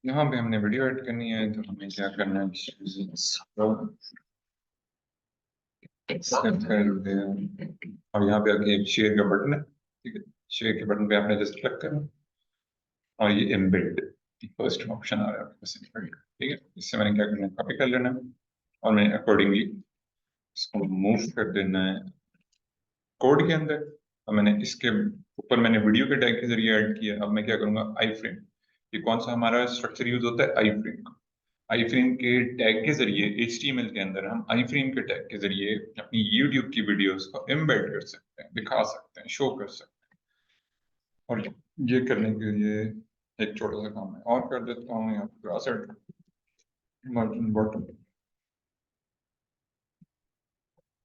यहाँ पे हमने वीडियो ऐड करनी है तो हमें क्या करना है, और यहाँ पे आके शेयर का बटन है। ठीक है, शेयर के बटन पे आपने जस्ट क्लिक करना और ये एम्बेड फर्स्ट ऑप्शन आ रहा है आपके पास embed। ठीक है, इससे मैंने क्या करना है, कॉपी कर लेना है और मैं अकॉर्डिंगली इसको मूव कर देना है कोड के अंदर। अब मैंने इसके ऊपर मैंने वीडियो के टैग के जरिए ऐड किया। अब मैं क्या करूंगा, आई फ्रेम, ये कौन सा हमारा स्ट्रक्चर यूज होता है, आई फ्रेम का। आई फ्रेम के टैग के जरिए HTML के अंदर हम आई फ्रेम के टैग के जरिए अपनी YouTube की वीडियोस को एम्बेड कर सकते हैं, दिखा सकते हैं, शो कर सकते हैं। और ये करने के लिए एक छोटा सा काम है और कर देता हूँ, यहाँ पे क्लास ऐड मार्जिन बॉटम।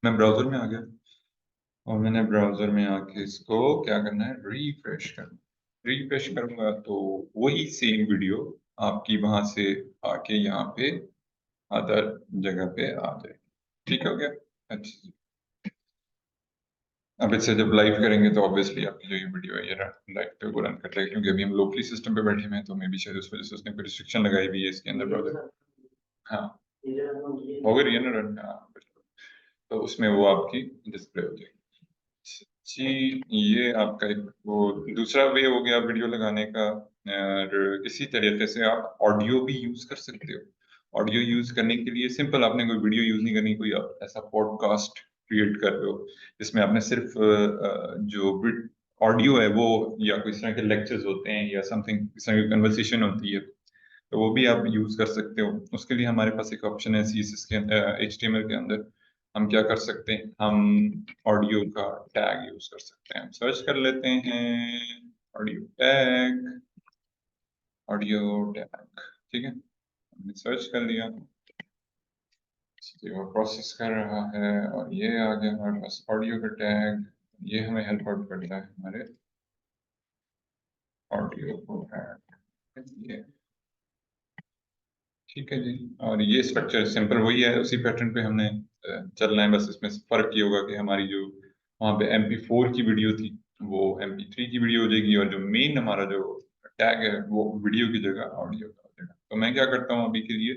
मैं ब्राउजर में आ गया और मैंने ब्राउजर में आके इसको क्या करना है, रिफ्रेश करना। रिफ्रेश करूंगा तो वही सेम वीडियो आपकी वहां से आके यहाँ पे अदर जगह पे आ जाए। ठीक हो गया। अच्छा जी। अब इससे जब लाइव करेंगे तो ऑब्वियसली आपकी जो ये वीडियो है ये लाइव पे वो रन कर लेगा, क्योंकि अभी हम लोकली सिस्टम पे बैठे हुए हैं तो मे भी शायद उस वजह से उसने कोई रिस्ट्रिक्शन लगाई हुई है इसके अंदर ब्राउजर। हाँ, हो गई है ना रन। हाँ बिल्कुल। तो उसमें वो आपकी डिस्प्ले हो जाएगी। जी, ये आपका एक वो दूसरा वे हो गया वीडियो लगाने का। और इसी तरीके से आप ऑडियो भी यूज कर सकते हो। ऑडियो यूज करने के लिए सिंपल, आपने कोई वीडियो यूज नहीं करनी, कोई आप ऐसा पॉडकास्ट क्रिएट कर रहे हो जिसमें आपने सिर्फ जो ऑडियो है वो, या कोई इस तरह के लेक्चर्स होते हैं या समथिंग इस तरह की कन्वर्सेशन होती है, तो वो भी आप यूज कर सकते हो। उसके लिए हमारे पास एक ऑप्शन है CSS के अंदर, HTML के अंदर। हम क्या कर सकते हैं, हम ऑडियो का टैग यूज कर सकते हैं। हम सर्च कर लेते हैं ऑडियो टैग, ऑडियो टैग। ठीक है, हमने सर्च कर लिया, वो प्रोसेस कर रहा है और ये आ गया हमारे पास ऑडियो का टैग। ये हमें हेल्प आउट करता है हमारे ऑडियो को टैग ये। ठीक है जी। और ये स्ट्रक्चर सिंपल वही है, उसी पैटर्न पे हमने चलना है। बस इसमें फर्क ये होगा कि हमारी जो वहाँ पे MP4 की वीडियो थी वो MP3 की वीडियो हो जाएगी, और जो मेन हमारा जो टैग है वो वीडियो की जगह ऑडियो का हो जाएगा। तो मैं क्या करता हूँ अभी के लिए,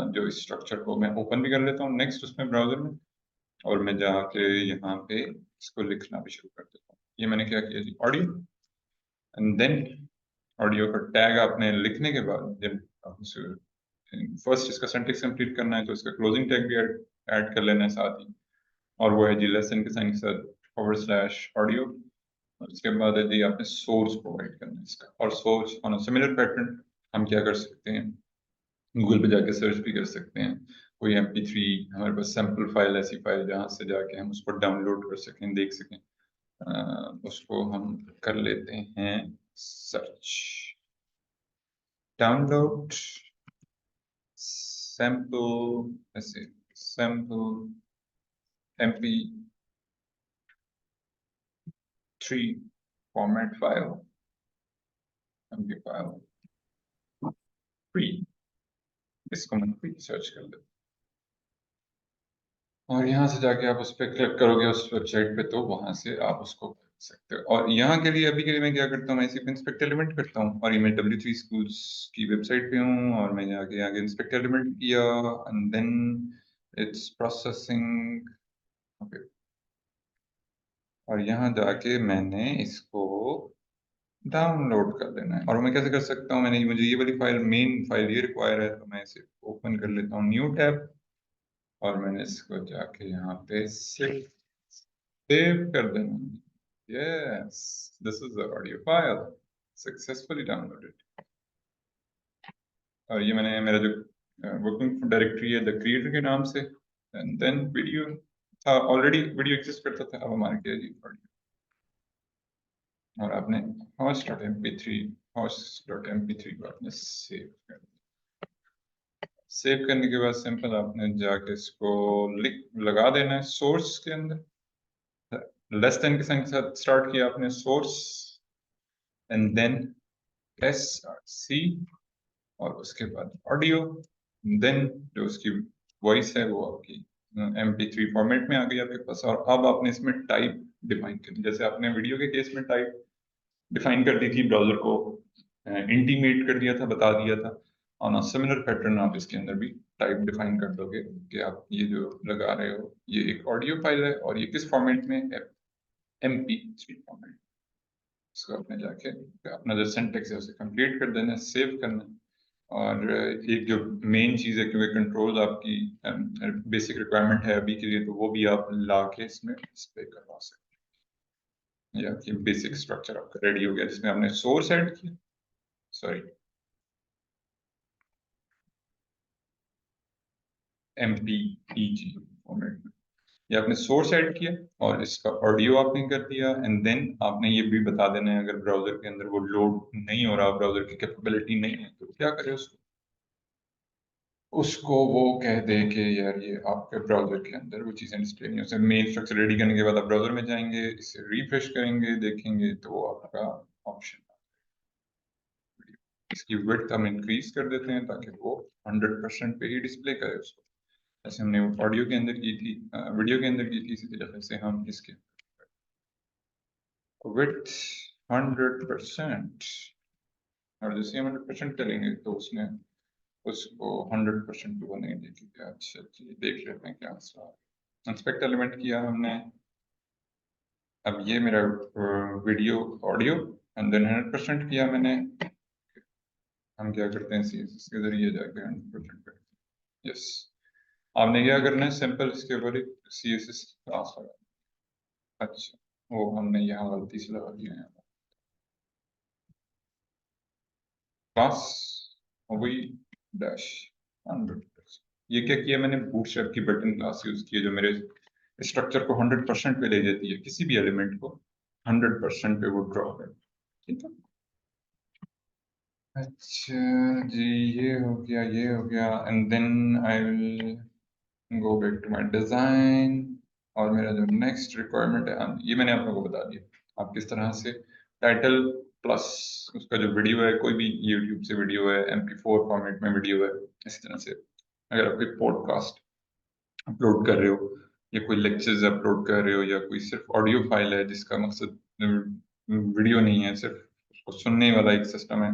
जो इस स्ट्रक्चर को मैं ओपन भी कर लेता हूँ नेक्स्ट उसमें ब्राउजर में, और मैं जाके यहाँ पे इसको लिखना भी शुरू कर देता हूँ। ये मैंने क्या किया जी, ऑडियो, एंड देन ऑडियो का टैग आपने लिखने के बाद जब आप फर्स्ट इसका सिंटैक्स कंप्लीट करना है तो इसका क्लोजिंग टैग भी ऐड कर लेना है साथ ही। और वो है जी लेसन के साइन के साथ /ऑडियो। और उसके बाद है जी आपने सोर्स प्रोवाइड करना है इसका, और source on a similar pattern हम क्या कर सकते हैं, गूगल पे जाके सर्च भी कर सकते हैं। कोई MP3 हमारे पास सैंपल फाइल, ऐसी फाइल जहाँ से जाके हम उसको डाउनलोड कर सकें, देख सकें, उसको हम कर लेते हैं सर्च, डाउनलोड सैंपल, ऐसे sample MP3 format file, MP file free, इसको मैं फ्री सर्च कर लेता हूँ। और यहाँ से जाके आप उस पर क्लिक करोगे उस वेबसाइट पे तो वहां से आप उसको कर सकते हो। और यहाँ के लिए अभी के लिए मैं क्या करता हूँ, मैं इसी पे इंस्पेक्ट एलिमेंट करता हूँ, और ये मैं W3 स्कूल्स की वेबसाइट पे हूँ, और मैं जाके आगे इंस्पेक्ट एलिमेंट किया एंड देन इट्स प्रोसेसिंग। और यहाँ जाके मैंने इसको डाउनलोड कर देना है। और मैं कैसे कर सकता हूँ, मैंने मुझे ये वाली फाइल, मेन फाइल ये रिक्वायर है, तो मैं इसे ओपन कर लेता हूँ, न्यू टैब, और मैंने इसको जाके यहाँ पे सेव कर देना। Yes, this is the audio file successfully downloaded. और ये मैंने मेरा जो वर्किंग डायरेक्टरी है द क्रिएटर के नाम से, एंड देन वीडियो था, ऑलरेडी वीडियो एग्जिस्ट करता था, अब हमारे क्या जी ऑडियो। और आपने host.mp3 host.mp3 को आपने सेव कर, सेव करने के बाद सिंपल आपने जाके इसको लिख लगा देना है सोर्स के अंदर। लेस देन के साइन के साथ स्टार्ट किया आपने सोर्स, एंड देन SRC, और उसके बाद ऑडियो, देन जो उसकी वॉइस है वो आपकी MP3 फॉर्मेट में आ गई आपके पास। और अब आपने इसमें टाइप डिफाइन करनी, जैसे आपने वीडियो के केस में टाइप डिफाइन कर दी थी ब्राउजर को इंटीमेट कर दिया था, बता दिया था। ऑन अ सिमिलर पैटर्न आप इसके अंदर भी टाइप डिफाइन कर दोगे कि आप ये जो लगा रहे हो ये एक ऑडियो फाइल है और ये किस फॉर्मेट में है, MP3 फॉर्मेट। इसको अपने जाके अपना जो सिंटेक्स है उसे कंप्लीट कर देना, सेव करना। और एक जो मेन चीज़ है कि वे कंट्रोल आपकी बेसिक रिक्वायरमेंट है अभी के लिए, तो वो भी आप ला के इसमें डिस्प्ले करवा सकते हैं। या कि बेसिक स्ट्रक्चर आपका रेडी हो गया जिसमें आपने सोर्स ऐड किया, सॉरी MPEG फॉर्मेट में, या आपने सोर्स ऐड किया और इसका ऑडियो आपने कर दिया, एंड देन आपने ये भी बता देना है अगर ब्राउजर के अंदर वो लोड नहीं हो रहा, ब्राउजर की कैपेबिलिटी नहीं है, तो क्या करें उसको। उसको वो कह दे कि यार ये आपके ब्राउजर के अंदर वो चीज़ें डिस्प्ले नहीं हो सकती। मेन स्ट्रक्चर रेडी करने के बाद आप ब्राउजर में जाएंगे, इसे रिफ्रेश करेंगे, देखेंगे तो वो आपका ऑप्शन, इसकी विड्थ हम इंक्रीज कर देते हैं ताकि वो 100% पे ही डिस्प्ले करे उसको, जैसे हमने ऑडियो के अंदर की थी, वीडियो के अंदर की थी, इसी तरीके से हम इसके विड्थ 100%, और जैसे हम 100% करेंगे तो उसने उसको 100% पे वो नहीं देखेगी। अच्छा जी, देख लेते हैं क्या मसला है। इंस्पेक्ट एलिमेंट किया हमने, अब ये मेरा वीडियो ऑडियो, एंड देन 100% किया मैंने। हम क्या करते हैं, CSS के जरिए जाके 100% करते हैं। यस, आपने क्या करना है, सिंपल इसके ऊपर एक CSS क्लास लगा। अच्छा, वो हमने यहाँ गलती से लगा दिया है, क्लास हो गई डैश 100%। ये क्या किया मैंने, बूटस्ट्रैप की बटन क्लास यूज की है जो मेरे स्ट्रक्चर को 100% पे ले जाती है, किसी भी एलिमेंट को 100% पे वो ड्रॉ कर। ठीक है, अच्छा जी, ये हो गया, ये हो गया, and then I will go back to my design. और मेरा जो नेक्स्ट रिक्वायरमेंट है, ये मैंने आप लोगों को बता दिया आप किस तरह से टाइटल प्लस उसका जो वीडियो है, कोई भी यूट्यूब से वीडियो है, MP4 फॉर्मेट में वीडियो है, इसी तरह से अगर आप कोई पॉडकास्ट अपलोड कर रहे हो या कोई लेक्चर्स अपलोड कर रहे हो या कोई सिर्फ ऑडियो फाइल है जिसका मकसद वीडियो नहीं है, सिर्फ उसको सुनने वाला एक सिस्टम है,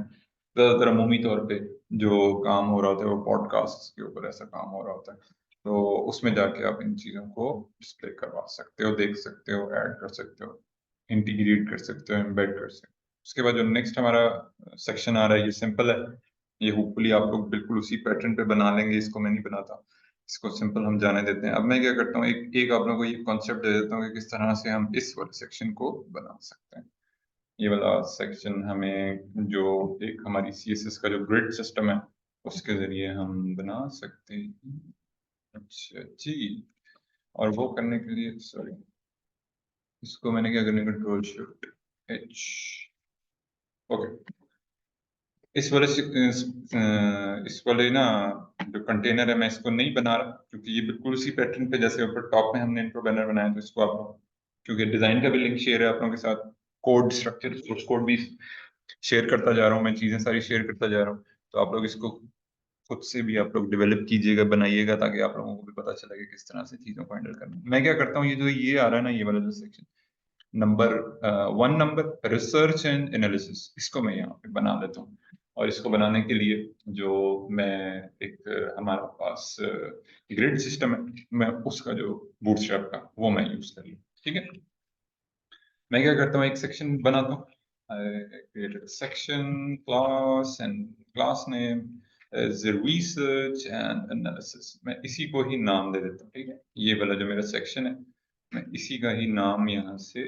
ज़्यादातर अमूमी तौर पे जो काम हो रहा होता है वो पॉडकास्ट के ऊपर ऐसा काम हो रहा होता है, तो उसमें जाके आप इन चीज़ों को डिस्प्ले करवा सकते हो, देख सकते हो, ऐड कर सकते हो, इंटीग्रेट कर सकते हो, एम्बेड कर सकते हो। उसके बाद जो नेक्स्ट हमारा सेक्शन आ रहा है, ये सिंपल है, ये होपफुली आप लोग बिल्कुल उसी पैटर्न पे बना लेंगे, इसको मैं नहीं बनाता, इसको सिंपल हम जाने देते हैं। अब मैं क्या करता हूँ, एक एक आप लोगों को ये कॉन्सेप्ट दे देता हूँ कि किस तरह से हम इस वाले सेक्शन को बना सकते हैं। ये वाला सेक्शन हमें जो एक हमारी CSS का जो ग्रिड सिस्टम है उसके जरिए हम बना सकते हैं। अच्छा जी, और वो करने के लिए, सॉरी, इसको मैंने क्या करने, Ctrl+Shift+H। ओके, इस वाले इस वाले ना जो कंटेनर है मैं इसको नहीं बना रहा क्योंकि ये बिल्कुल उसी पैटर्न पे, जैसे ऊपर टॉप में हमने इंट्रो बैनर बनाया, तो इसको आप लोग, क्योंकि डिजाइन का भी लिंक शेयर है आप लोगों के साथ, कोड स्ट्रक्चर सोर्स कोड भी शेयर करता जा रहा हूँ मैं, चीजें सारी शेयर करता जा रहा हूँ, तो आप लोग इसको खुद से भी आप लोग डेवलप कीजिएगा, बनाइएगा, ताकि आप लोगों को भी पता चले कि किस तरह से चीजों को हैंडल करना है। मैं क्या करता हूँ, ये जो ये आ रहा है ना, ये वाला जो section number 1 number research and analysis, इसको मैं यहाँ पे बना लेता हूँ। और इसको बनाने के लिए जो मैं एक हमारा पास ग्रिड सिस्टम है, मैं उसका जो बूटस्ट्रैप का वो मैं यूज कर लूँ। ठीक है, मैं क्या करता हूँ, एक सेक्शन बनाता हूँ, create section class and class name is research and analysis, मैं इसी को ही नाम दे देता हूँ। ठीक है, ये वाला जो मेरा सेक्शन है मैं इसी का ही नाम यहाँ से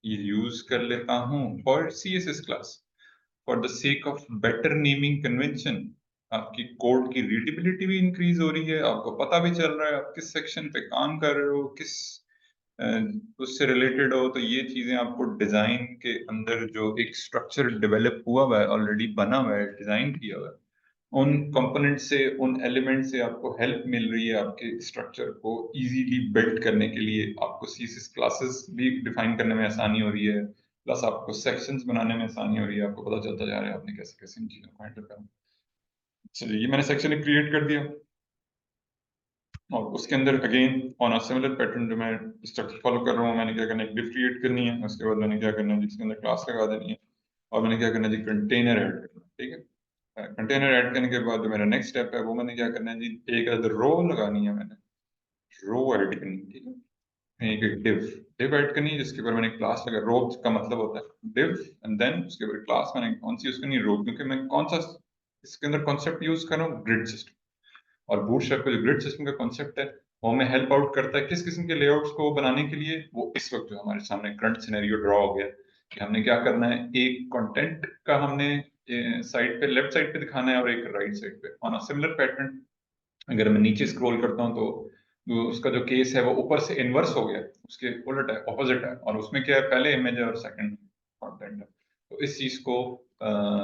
यूज कर लेता हूँ for CSS class, for the sake of better naming convention. आपकी कोड की रीडेबिलिटी भी इंक्रीज हो रही है, आपको पता भी चल रहा है आप किस सेक्शन पे काम कर रहे हो, किस अ, उससे रिलेटेड हो, तो ये चीजें आपको डिजाइन के अंदर जो एक स्ट्रक्चर डेवलप हुआ हुआ है, ऑलरेडी बना हुआ है, डिजाइन किया हुआ है, उन कंपोनेंट से, उन एलिमेंट से आपको हेल्प मिल रही है आपके स्ट्रक्चर को इजीली बिल्ड करने के लिए। आपको CSS क्लासेस भी डिफाइन करने में आसानी हो रही है, प्लस आपको सेक्शंस बनाने में आसानी हो रही है, आपको पता चलता जा रहा है आपने कैसे कैसे इन चीजों को हैंडल करना। चलिए, ये मैंने सेक्शन क्रिएट कर दिया और उसके अंदर again on a similar pattern जो मैं स्ट्रक्चर फॉलो कर रहा हूँ, मैंने क्या करना है, एक डिफ क्रिएट करनी है, उसके बाद मैंने क्या करना है, जिसके अंदर क्लास लगा देनी है, और मैंने क्या करना है जी, कंटेनर ऐड करना, ठीक है। कंटेनर ऐड करने के बाद जो मेरा नेक्स्ट स्टेप है वो मैंने क्या करना है जी, एक अदर रो लगानी है, मैंने रो ऐड करनी है, ठीक है। एक डिव डिव ऐड करनी है जिसके ऊपर मैंने क्लास लगा, रो का मतलब होता है डिव, एंड देन उसके ऊपर क्लास मैंने कौन सी यूज करनी है, रो, क्योंकि मैं कौन सा इसके अंदर कॉन्सेप्ट यूज कर रहा हूँ, ग्रिड सिस्टम। और बूटस्ट्रैप का जो ग्रिड सिस्टम का कॉन्सेप्ट है वो हमें हेल्प आउट करता है किस किस्म के लेआउट्स को बनाने के लिए। वो इस वक्त जो हमारे सामने करंट सिनेरियो ड्रॉ हो गया कि हमने क्या करना है, एक कंटेंट का हमने साइड पे, लेफ्ट साइड पे दिखाना है और एक राइट साइड पे ऑन अ सिमिलर पैटर्न। अगर मैं नीचे स्क्रॉल करता हूँ तो उसका जो केस है वो ऊपर से इनवर्स हो गया, उसके उलट है, ऑपोजिट है, और उसमें क्या है, पहले इमेज है और सेकंड कंटेंट है। तो इस चीज को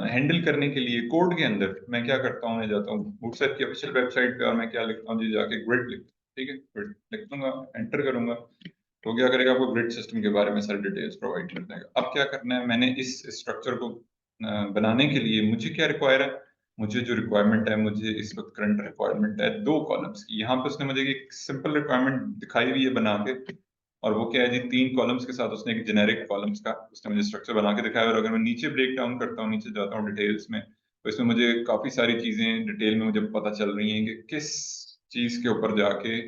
हैंडल करने के लिए कोड के अंदर मैं क्या करता हूँ, मैं जाता हूँ बूटस्ट्रैप की ऑफिशियल वेबसाइट पे और मैं क्या लिखता हूँ जी, जाके ग्रिड लिखता हूँ, ठीक है, ग्रिड लिख दूंगा, एंटर करूंगा, तो क्या करेगा, आपको ग्रिड सिस्टम के बारे में सारी डिटेल्स प्रोवाइड कर देगा। अब क्या करना है, मैंने इस स्ट्रक्चर को बनाने के लिए मुझे क्या रिक्वायर है, मुझे जो रिक्वायरमेंट है, मुझे इस वक्त करंट रिक्वायरमेंट है 2 कॉलम्स की। यहाँ पे उसने मुझे एक सिंपल रिक्वायरमेंट दिखाई हुई है बना के, और वो क्या है जी, 3 कॉलम्स के साथ उसने एक जेनेरिक कॉलम्स का उसने मुझे स्ट्रक्चर बना के दिखाया। और अगर मैं नीचे ब्रेक डाउन करता हूँ, नीचे जाता हूँ डिटेल्स में, तो इसमें मुझे काफी सारी चीजें डिटेल में मुझे पता चल रही हैं कि किस चीज के ऊपर जाके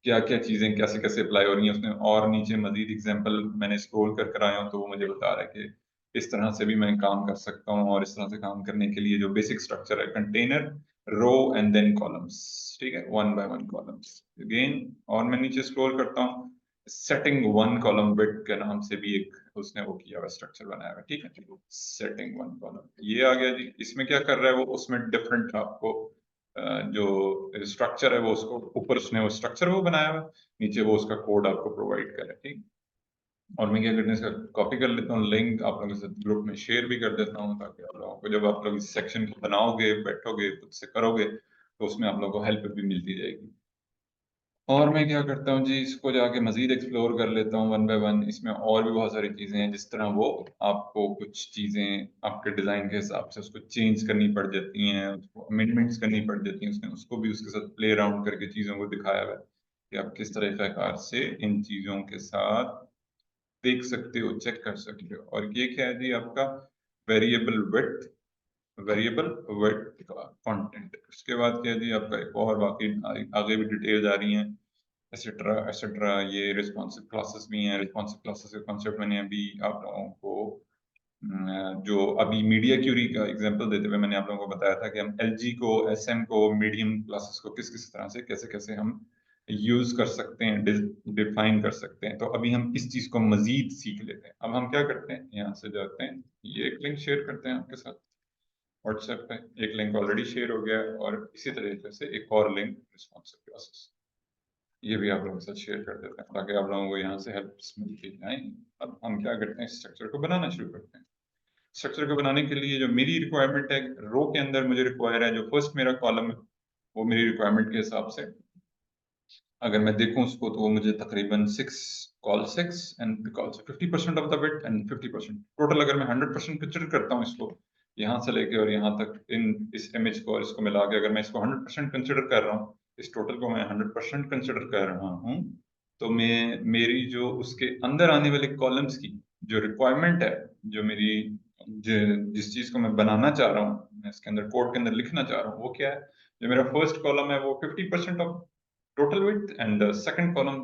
क्या क्या चीजें कैसे कैसे अप्लाई हो रही हैं उसमें। और नीचे मजीद एग्जांपल मैंने स्क्रॉल कर आया हूँ तो वो मुझे बता रहा है कि इस तरह से भी मैं काम कर सकता हूँ, और इस तरह से काम करने के लिए जो बेसिक स्ट्रक्चर है, container, row and then columns, ठीक है, one by one columns again. और मैं नीचे स्क्रॉल करता हूँ, सेटिंग वन कॉलम विड्थ के नाम से भी एक उसने वो किया हुआ स्ट्रक्चर बनाया हुआ, ठीक है, सेटिंग वन कॉलम ये आ गया जी। इसमें क्या कर रहा है वो, उसमें डिफरेंट आपको जो स्ट्रक्चर है वो, उसको ऊपर उसने वो स्ट्रक्चर वो बनाया हुआ है, नीचे वो उसका कोड आपको प्रोवाइड करे, ठीक। और मैं क्या करने से कॉपी कर लेता हूँ, लिंक आप लोगों के साथ ग्रुप में शेयर भी कर देता हूँ, ताकि आप लोगों को जब आप लोग इस सेक्शन को बनाओगे, बैठोगे, खुद से करोगे, तो उसमें आप लोगों को हेल्प भी मिलती जाएगी। और मैं क्या करता हूँ जी, इसको जाके मजीद एक्सप्लोर कर लेता हूँ वन बाय वन। इसमें और भी बहुत सारी चीजें हैं, जिस तरह वो आपको कुछ चीजें आपके डिजाइन के हिसाब से उसको चेंज करनी पड़ जाती हैं, उसको अमेंडमेंट्स करनी पड़ जाती हैं, उसने उसको भी उसके साथ प्ले अराउंड करके चीजों को दिखाया हुआ है कि आप किस तरीक़ाकार से इन चीजों के साथ देख सकते हो, चेक कर सकते हो। और ये क्या है जी, आपका वेरिएबल विड्थ, वेरिएबल विड्थ का कंटेंट। उसके बाद क्या है जी, आपका एक और बाकी आगे भी डिटेल्स आ रही हैं, एसेट्रा एसेट्रा। ये रिस्पॉन्सिव क्लासेस भी हैं। रिस्पॉन्सिव क्लासेस का कॉन्सेप्ट मैंने अभी आप लोगों को जो अभी मीडिया क्यूरी का एग्जांपल देते हुए मैंने आप लोगों को बताया था कि हम एलजी को, एसएम को, मीडियम क्लासेस को किस किस तरह से कैसे कैसे हम यूज कर सकते हैं, डिफाइन कर सकते हैं। तो अभी हम इस चीज को मजीद सीख लेते हैं। अब हम क्या करते हैं, यहाँ से जाते हैं, ये एक लिंक शेयर करते हैं आपके साथ व्हाट्सएप पे। एक लिंक ऑलरेडी शेयर हो गया है, और इसी तरीके से एक और लिंक रिस्पॉन्सिव क्लासेस, ये भी आप लोगों के साथ शेयर कर देते हैं, ताकि आप लोगों को यहाँ से हेल्प मिलती जाए। अब हम क्या करते हैं, स्ट्रक्चर को बनाना शुरू करते हैं। स्ट्रक्चर को बनाने के लिए जो मेरी रिक्वायरमेंट है, रो के अंदर मुझे रिक्वायर है, जो फर्स्ट मेरा कॉलम है वो मेरी रिक्वायरमेंट के हिसाब से अगर मैं देखूं उसको, तो वो मुझे तकरीबन 6 and because 50% of the width and 50% total. अगर मैं 100% कंसिडर करता हूँ इसको, यहाँ से लेके और यहाँ तक, इन इस इमेज को और इसको मिला के अगर मैं इसको 100% कंसिडर कर रहा हूँ, इस टोटल को मैं 100% कंसिडर कर रहा हूँ, तो मैं मेरी जो उसके अंदर आने वाले कॉलम्स की जो रिक्वायरमेंट है, जो मेरी जिस चीज को मैं बनाना चाह रहा हूँ, मैं इसके अंदर कोड के अंदर लिखना चाह रहा हूँ, वो क्या है, जो मेरा फर्स्ट कॉलम है वो 50% of total width, and the second column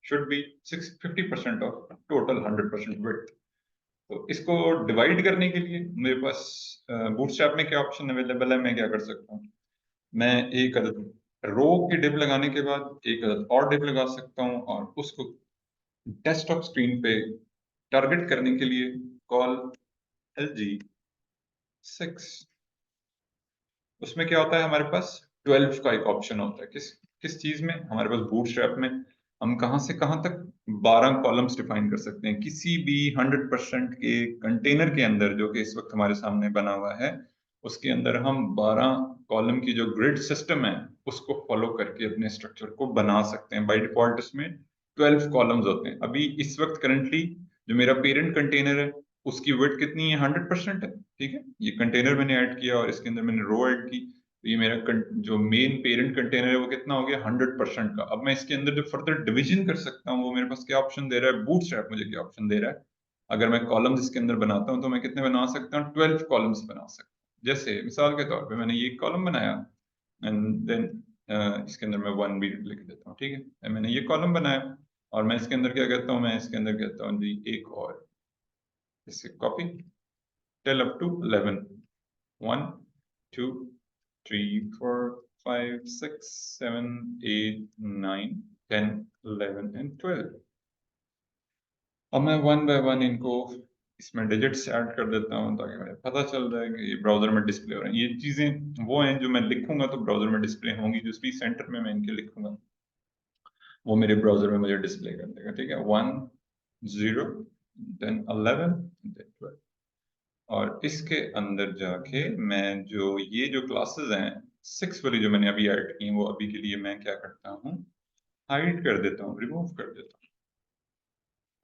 should be 50% of total 100% width। तो इसको डिवाइड करने के लिए मेरे पास बूटस्ट्रैप में क्या ऑप्शन अवेलेबल है, मैं क्या कर सकता हूँ, मैं एक अदद रो की डिव लगाने के बाद एक अदद और डिव लगा सकता हूँ, और उसको डेस्कटॉप स्क्रीन पे टारगेट करने के लिए कॉल LG6। उसमें क्या होता है, हमारे पास 12 का एक ऑप्शन होता है। किस किस चीज में, हमारे पास बूटस्ट्रैप में हम कहां से कहां तक 12 कॉलम्स डिफाइन कर सकते हैं किसी भी 100% के कंटेनर के अंदर, जो कि इस वक्त हमारे सामने बना हुआ है। उसके अंदर हम 12 कॉलम की जो ग्रिड सिस्टम है उसको फॉलो करके अपने स्ट्रक्चर को बना सकते हैं। बाय डिफॉल्ट इसमें 12 कॉलम्स होते हैं। अभी इस वक्त करंटली जो मेरा पेरेंट कंटेनर है उसकी विड्थ कितनी है, 100% है, ठीक है। ये कंटेनर मैंने ऐड किया और इसके अंदर मैंने रो ऐड की, तो ये मेरा जो मेन पेरेंट कंटेनर है वो कितना हो गया, 100% का। अब मैं इसके अंदर जो फर्दर डिवीजन कर सकता हूँ, वो मेरे पास क्या ऑप्शन दे रहा है, बूटस्ट्रैप मुझे क्या ऑप्शन दे रहा है, अगर मैं कॉलम्स इसके अंदर बनाता हूँ तो मैं कितने बना सकता हूँ, 12 कॉलम्स बना सकता हूँ। जैसे मिसाल के तौर पे मैंने ये कॉलम बनाया एंड देन इसके अंदर मैं 1 भी लिख देता हूँ, ठीक है। मैंने ये कॉलम बनाया और मैं इसके अंदर क्या कहता हूँ, मैं इसके अंदर कहता हूँ जी एक और, इसे copy tell up to 11, 1 2 3 4 5 6 7 8 9 10 11 and 12। अब मैं 1 बाय 1 इनको इसमें डिजिट्स ऐड कर देता हूँ ताकि मुझे पता चल जाए कि ये ब्राउजर में डिस्प्ले हो रहे हैं। ये चीजें वो हैं जो मैं लिखूंगा तो ब्राउजर में डिस्प्ले होंगी, जो स्पीच सेंटर में मैं इनके लिखूंगा वो मेरे ब्राउजर में मुझे डिस्प्ले कर देगा, ठीक है। 1 0 देन 11 देन 12। और इसके अंदर जाके मैं जो ये जो क्लासेस हैं 6 वाली जो मैंने अभी ऐड की वो अभी के लिए मैं क्या करता हूँ, हाइड कर देता हूँ, रिमूव कर देता हूँ।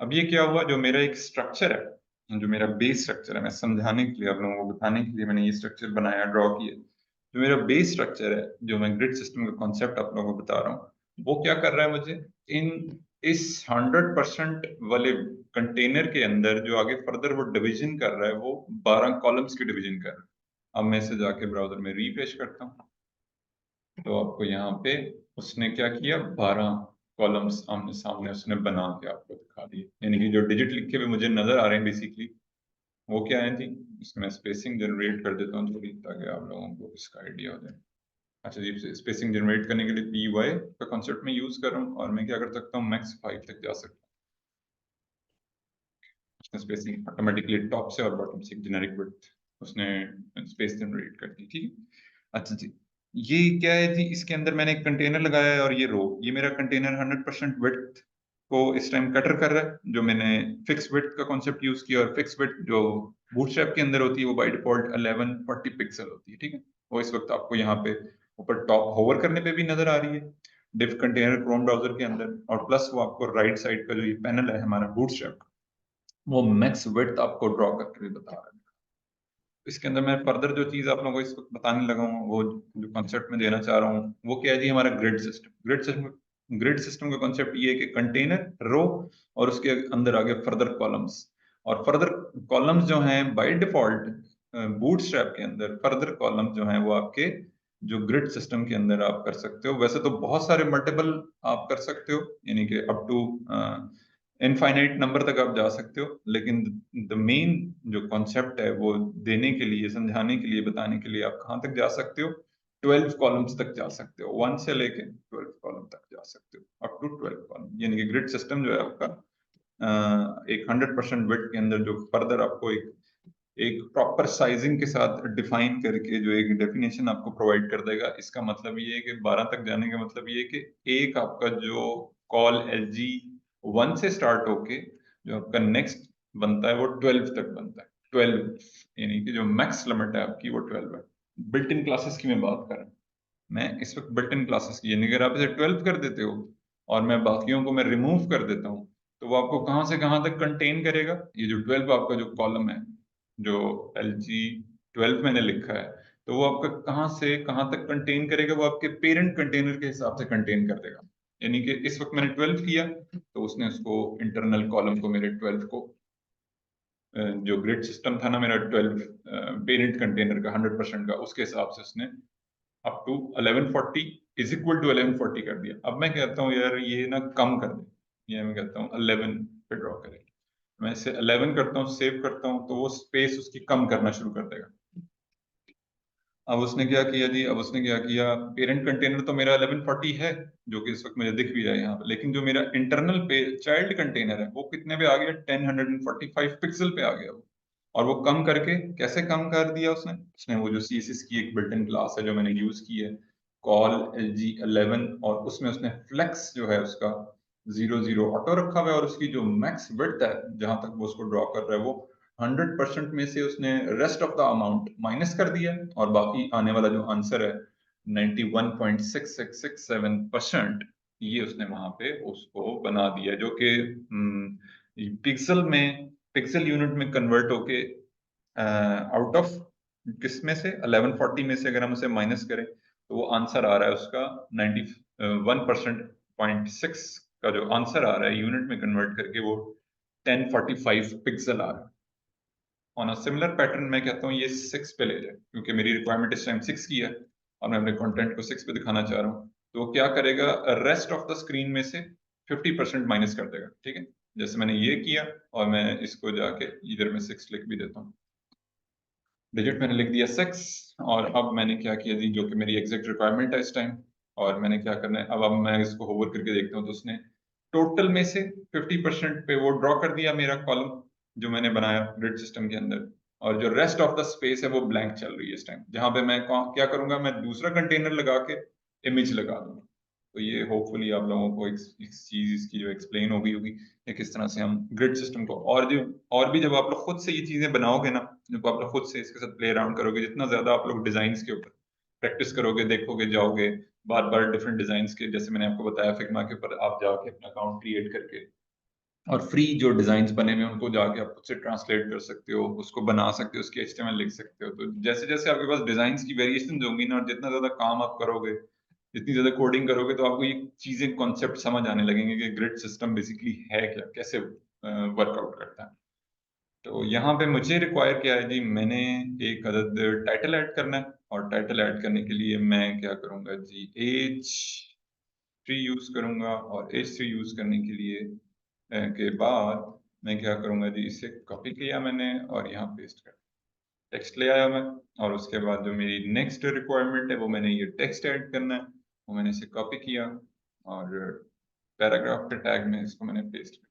अब ये क्या हुआ, जो मेरा एक स्ट्रक्चर है, जो मेरा बेस स्ट्रक्चर है, मैं समझाने के लिए आप लोगों को बताने के लिए मैंने ये स्ट्रक्चर बनाया, ड्रॉ किया। जो मेरा बेस स्ट्रक्चर है, जो मैं ग्रिड सिस्टम का कॉन्सेप्ट आप लोगों को बता रहा हूँ, वो क्या कर रहा है मुझे इन इस 100% वाले कंटेनर के अंदर जो आगे फर्दर वो डिवीजन कर रहा है, वो 12 कॉलम्स की डिवीजन कर रहा है। अब मैं इसे जाके ब्राउजर में रिफ्रेश करता हूँ तो आपको यहाँ पे उसने क्या किया, 12 कॉलम्स आमने सामने उसने बना के आपको दिखा दिए। यानी कि जो डिजिट लिखे हुए मुझे नजर आ रहे हैं बेसिकली वो क्या है जी, इसमें स्पेसिंग जनरेट कर देता हूँ थोड़ी ताकि आप लोगों को इसका आइडिया हो जाए। अच्छा जी, स्पेसिंग जनरेट करने के लिए py का कॉन्सेप्ट में यूज कर रहा हूँ और मैं क्या कर सकता हूँ, मैक्स 5 तक जा सकता हूँ। स्पेसिंग ऑटोमेटिकली टॉप से और बॉटम से जेनेरिक विड्थ उसने स्पेस जनरेट कर दी, ठीक है। अच्छा जी, ये क्या है जी, इसके अंदर मैंने एक कंटेनर लगाया है और ये रो, ये मेरा कंटेनर 100% विड्थ को इस टाइम कटर कर रहा है। जो मैंने फिक्स विड्थ का कॉन्सेप्ट यूज किया, और फिक्स विड्थ जो बूटस्ट्रैप के अंदर होती है वो बाय डिफॉल्ट 1140 पिक्सल होती है, ठीक है। वो इस वक्त आपको यहाँ पे ऊपर टॉप होवर करने पे भी नजर आ रही है डिव कंटेनर क्रोम ब्राउजर के अंदर, और प्लस वो आपको राइट साइड का जो ये पैनल है हमारा बूटस्ट्रैप का, वो मैक्स विड्थ आपको ड्रॉ करके बता रहा है। इसके अंदर मैं फर्दर जो चीज आप लोगों को इस वक्त बताने लगा हूँ, वो जो कॉन्सेप्ट में देना चाह रहा हूँ वो क्या है जी, हमारा ग्रिड सिस्टम का कॉन्सेप्ट ये है कि कंटेनर, रो और उसके अंदर आगे फर्दर कॉलम्स, और फर्दर कॉलम्स जो हैं बाय डिफॉल्ट बूटस्ट्रैप के अंदर फर्दर कॉलम्स जो हैं वो आपके जो ग्रिड सिस्टम के अंदर आप कर सकते हो। वैसे तो बहुत सारे मल्टीपल आप कर सकते हो, यानी कि अप टू इनफाइनाइट नंबर तक आप जा सकते हो, लेकिन द मेन जो कॉन्सेप्ट है वो देने के लिए, समझाने के लिए, बताने के लिए आप कहाँ तक जा सकते हो, 12 कॉलम्स तक जा सकते हो, 1 से लेके 12 कॉलम तक जा सकते हो, अप टू 12 कॉलम। यानी कि ग्रिड सिस्टम जो है आपका एक 100% विड्थ के अंदर जो फर्दर आपको एक प्रॉपर साइजिंग के साथ डिफाइन करके जो एक डेफिनेशन आपको प्रोवाइड कर देगा। इसका मतलब ये है कि 12 तक जाने का मतलब ये है कि एक आपका जो कॉल LG 1 से स्टार्ट होके जो आपका नेक्स्ट बनता है वो 12 तक बनता है। 12 यानी कि जो मैक्स लिमिट है आपकी वो 12 है। बिल्ट इन क्लासेस की मैं बात कर रहा हूँ, मैं इस वक्त बिल्ट इन क्लासेस की, यानी अगर आप इसे 12 कर देते हो और मैं बाकियों को मैं रिमूव कर देता हूँ तो वो आपको कहाँ से कहाँ तक कंटेन करेगा। ये जो 12 आपका जो कॉलम है, जो LG 12 मैंने लिखा है, तो वो आपका कहाँ से कहाँ तक कंटेन करेगा, वो आपके पेरेंट कंटेनर के हिसाब से कंटेन कर देगा। यानी कि इस वक्त मैंने 12 किया तो उसने उसको इंटरनल कॉलम को मेरे 12 को जो ग्रिड सिस्टम था ना मेरा 12 पेरेंट कंटेनर का 100% का, उसके हिसाब से उसने up to 1140 is equal to 1140 कर दिया। अब मैं कहता हूँ यार ये ना कम कर दे, ये मैं कहता हूँ 11 पे ड्रॉ करें। मैं इसे 11 करता हूँ, सेव करता हूँ तो वो स्पेस उसकी कम करना शुरू कर देगा। अब उसने क्या किया जी, अब उसने क्या किया, पेरेंट कंटेनर तो मेरा 1140 है जो कि इस वक्त मुझे दिख भी रहा है यहाँ पे, लेकिन जो मेरा इंटरनल पे चाइल्ड कंटेनर है वो कितने पे आ गया, 1045 पिक्सल पे आ गया वो। और वो कम करके कैसे कम कर दिया उसने, उसने वो जो CSS की एक बिल्ट इन क्लास है जो मैंने यूज की है, कॉल LG11, और उसमें उसने फ्लेक्स जो है उसका 00 ऑटो रखा हुआ है, और उसकी जो मैक्स विड्थ है जहां तक वो उसको ड्रॉ कर रहा है वो 100% में से उसने rest of the amount minus कर दिया, और बाकी आने वाला जो आंसर है 91.6667% ये उसने वहां पे उसको बना दिया, जो कि पिक्सल में, पिक्सल यूनिट में कन्वर्ट होके आउट ऑफ किस में से 1140 में से अगर हम उसे माइनस करें तो वो आंसर आ रहा है उसका 91% 0.6 का जो आंसर आ रहा है यूनिट में कन्वर्ट करके वो 1045 पिक्सल आ रहा है। ऑन अ सिमिलर पैटर्न मैं कहता हूँ ये 6 पे ले जाए, क्योंकि मेरी रिक्वायरमेंट इस टाइम 6 की है और मैं अपने कंटेंट को 6 पे दिखाना चाह रहा हूँ। तो क्या करेगा, रेस्ट ऑफ द स्क्रीन में से 50% माइनस कर देगा। ठीक है, जैसे मैंने ये किया और मैं इसको जाके इधर में 6 लिख भी देता हूँ। डिजिट मैंने लिख दिया 6, और अब मैंने क्या किया जी, जो कि मेरी एग्जैक्ट रिक्वायरमेंट है इस टाइम, और मैंने क्या करना है अब मैं इसको होवर करके देखता हूँ तो उसने टोटल में से 50% पे वो ड्रॉ कर दिया मेरा कॉलम जो मैंने बनाया ग्रिड सिस्टम के अंदर, और जो रेस्ट ऑफ द स्पेस है वो ब्लैंक चल रही है इस टाइम, जहां पे मैं क्या करूंगा, मैं दूसरा कंटेनर लगा के इमेज लगा दूंगा। तो ये होपफुली आप लोगों को एक चीज इसकी जो एक्सप्लेन हो गई होगी कि किस तरह से हम ग्रिड सिस्टम को, और भी जब आप लोग खुद से ये चीजें बनाओगे ना, जब आप लोग खुद से इसके साथ प्ले अराउंड करोगे, जितना ज्यादा आप लोग डिजाइन के ऊपर प्रैक्टिस करोगे, देखोगे, जाओगे बार बार डिफरेंट डिजाइन के, जैसे मैंने आपको बताया फिग्मा के ऊपर आप जाके अपना अकाउंट क्रिएट करके और फ्री जो डिजाइन बने हुए उनको जाके आप खुद से ट्रांसलेट कर सकते हो, उसको बना सकते हो, उसकी HTML लिख सकते हो। तो जैसे जैसे आपके पास डिजाइन की वेरिएशन होंगी ना, और जितना ज्यादा काम आप करोगे, जितनी ज्यादा कोडिंग करोगे, तो आपको ये चीजें कॉन्सेप्ट समझ आने लगेंगे कि ग्रिड सिस्टम बेसिकली है क्या, कैसे वर्कआउट करता है। तो यहाँ पे मुझे रिक्वायर क्या है जी, मैंने एक अदद टाइटल ऐड करना है, और टाइटल ऐड करने के लिए मैं क्या करूंगा जी, H3 यूज करूंगा, और H3 यूज करने के लिए के बाद मैं क्या करूंगा जी, इसे कॉपी किया मैंने और यहाँ पेस्ट कर टेक्स्ट ले आया मैं, और उसके बाद जो मेरी नेक्स्ट रिक्वायरमेंट है वो मैंने ये टेक्स्ट ऐड करना है, वो मैंने इसे कॉपी किया और पैराग्राफ के टैग में इसको मैंने पेस्ट किया।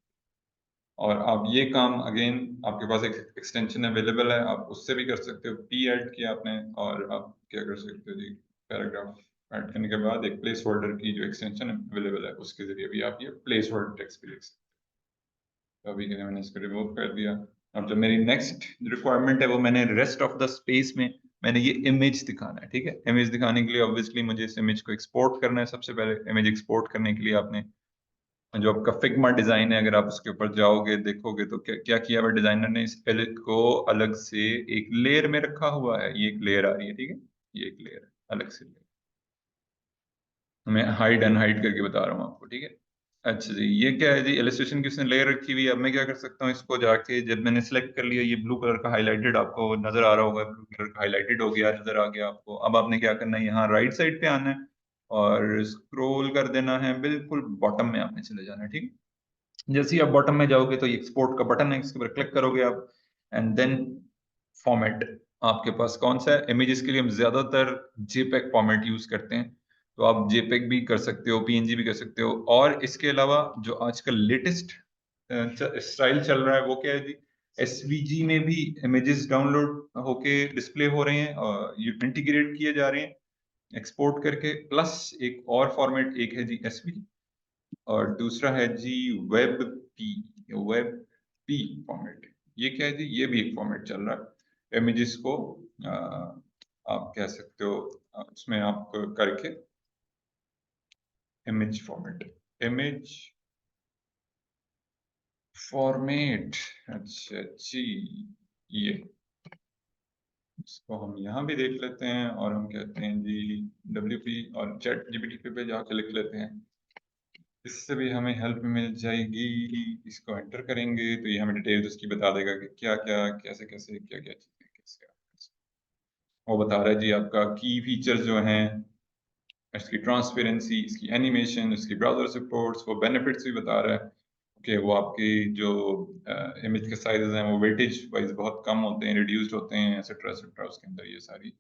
और आप ये काम अगेन आपके पास एक एक्सटेंशन अवेलेबल है, आप उससे भी कर सकते हो। पी ऐड किया आपने और आप क्या कर सकते हो जी, पैराग्राफ ऐड करने के बाद एक प्लेस होल्डर की जो एक्सटेंशन अवेलेबल है उसके जरिए भी आप ये प्लेस होल्डर टेक्स्ट भी लिख सकते हो। तो अभी के लिए मैंने इसको रिमूव कर दिया, और जो मेरी नेक्स्ट रिक्वायरमेंट है वो मैंने रेस्ट ऑफ द स्पेस में मैंने ये इमेज दिखाना है। ठीक है, इमेज दिखाने के लिए ऑब्वियसली मुझे इस इमेज को एक्सपोर्ट करना है। सबसे पहले इमेज एक्सपोर्ट करने के लिए आपने जो आपका फिग्मा डिजाइन है, अगर आप उसके ऊपर जाओगे देखोगे तो क्या क्या किया हुआ डिजाइनर ने, इस एलिट को अलग से एक लेयर में रखा हुआ है। ये एक लेयर आ रही है, ठीक है, ये एक लेयर है अलग से लेयर, मैं हाइड अनहाइड करके बता रहा हूँ आपको। ठीक है, अच्छा जी, ये क्या है जी, इलस्ट्रेशन की उसने लेयर रखी हुई है। अब मैं क्या कर सकता हूँ, इसको जाके जब मैंने सेलेक्ट कर लिया, ये ब्लू कलर का हाईलाइटेड आपको नजर आ रहा होगा, ब्लू कलर का हाईलाइटेड हो गया, नजर आ गया आपको। अब आपने क्या करना है, यहाँ राइट साइड पे आना है और स्क्रॉल कर देना है, बिल्कुल बॉटम में आपने चले जाना है। ठीक है, जैसे ही आप बॉटम में जाओगे तो ये एक्सपोर्ट का बटन है, इसके ऊपर क्लिक करोगे आप, एंड देन फॉर्मेट आपके पास कौन सा है। इमेजेस के लिए हम ज्यादातर जेपेग फॉर्मेट यूज करते हैं, तो आप जेपेग भी कर सकते हो, PNG भी कर सकते हो। और इसके अलावा जो आजकल लेटेस्ट स्टाइल चल रहा है वो क्या है जी, SVG में भी इमेजेस डाउनलोड होके डिस्प्ले हो रहे हैं और ये इंटीग्रेट किए जा रहे हैं एक्सपोर्ट करके। प्लस एक और फॉर्मेट, एक है जी SVG और दूसरा है जी web P, web P format. ये क्या है जी, ये भी एक फॉर्मेट चल रहा है इमेजेस को आप कह सकते हो उसमें आप करके इमेज फॉर्मेट, इमेज फॉर्मेट। अच्छा जी, ये इसको हम यहाँ भी देख लेते हैं और हम कहते हैं जी WP, और चैट GPT पे जाके लिख लेते हैं, इससे भी हमें हेल्प मिल जाएगी। इसको एंटर करेंगे तो ये हमें डिटेल्स उसकी बता देगा कि क्या क्या कैसे कैसे क्या क्या चीजें कैसे वो बता रहा है जी आपका की फीचर्स जो हैं, इसकी ट्रांसपेरेंसी, इसकी एनिमेशन, इसकी ब्राउजर सपोर्ट्स, वो बेनिफिट्स भी बता रहा है कि वो आपकी जो इमेज के साइजेस हैं वो वेटेज वाइज बहुत कम होते हैं, रिड्यूस्ड होते हैं, एक्सेट्रा एक्सेट्रा। उसके अंदर ये सारी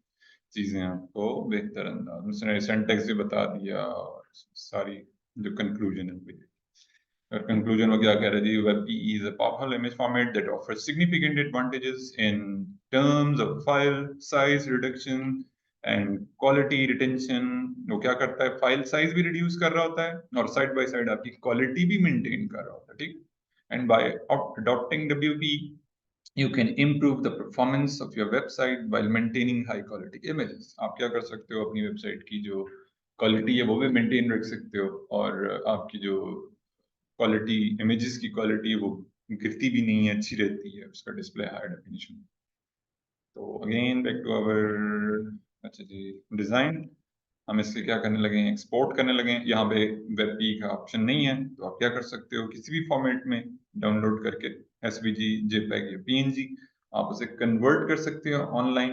चीजें आपको बेहतर अंदाज, उसने सिंटैक्स भी बता दिया और सारी जो कंक्लूजन है वो भी। और कंक्लूजन में क्या कह रहा है जी, WebP is a powerful image format that offers significant advantages in terms of file size reduction and quality retention। वो क्या करता है, फाइल साइज भी रिड्यूस कर रहा होता है और साइड बाय साइड आपकी क्वालिटी भी मेंटेन कर रहा होता है। ठीक, and by adopting WP you can improve the performance of your website while maintaining high quality images। आप क्या कर सकते हो, अपनी वेबसाइट की जो क्वालिटी है वो भी मेंटेन रख सकते हो, और आपकी जो क्वालिटी, इमेजेस की क्वालिटी वो गिरती भी नहीं है, अच्छी रहती है, उसका डिस्प्ले हाई डेफिनेशन। तो अगेन बैक टू आवर, अच्छा जी, डिजाइन। हम इसके क्या करने लगे हैं, एक्सपोर्ट करने लगे हैं। यहाँ पे WebP का ऑप्शन नहीं है, तो आप क्या कर सकते हो, किसी भी फॉर्मेट में डाउनलोड करके एसवीजी, जेपीईजी या पीएनजी आप उसे कन्वर्ट कर सकते हो ऑनलाइन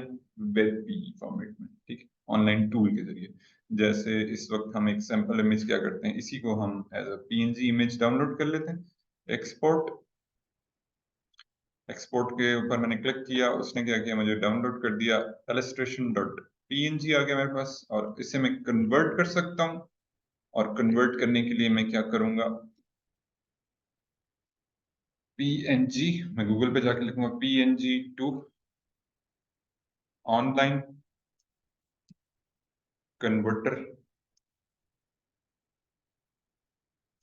वेब पी फॉर्मेट में, ठीक है, ऑनलाइन टूल के जरिए। जैसे इस वक्त हम एक सैंपल इमेज क्या करते हैं, इसी को हम as a PNG image download कर लेते हैं। एक्सपोर्ट, एक्सपोर्ट के ऊपर मैंने क्लिक किया, उसने क्या किया, मुझे डाउनलोड कर दिया illustration डॉट पीएनजी आ गया मेरे पास, और इसे मैं कन्वर्ट कर सकता हूँ। और कन्वर्ट करने के लिए मैं क्या करूंगा, पीएनजी, मैं गूगल पे जाके लिखूंगा PNG to online converter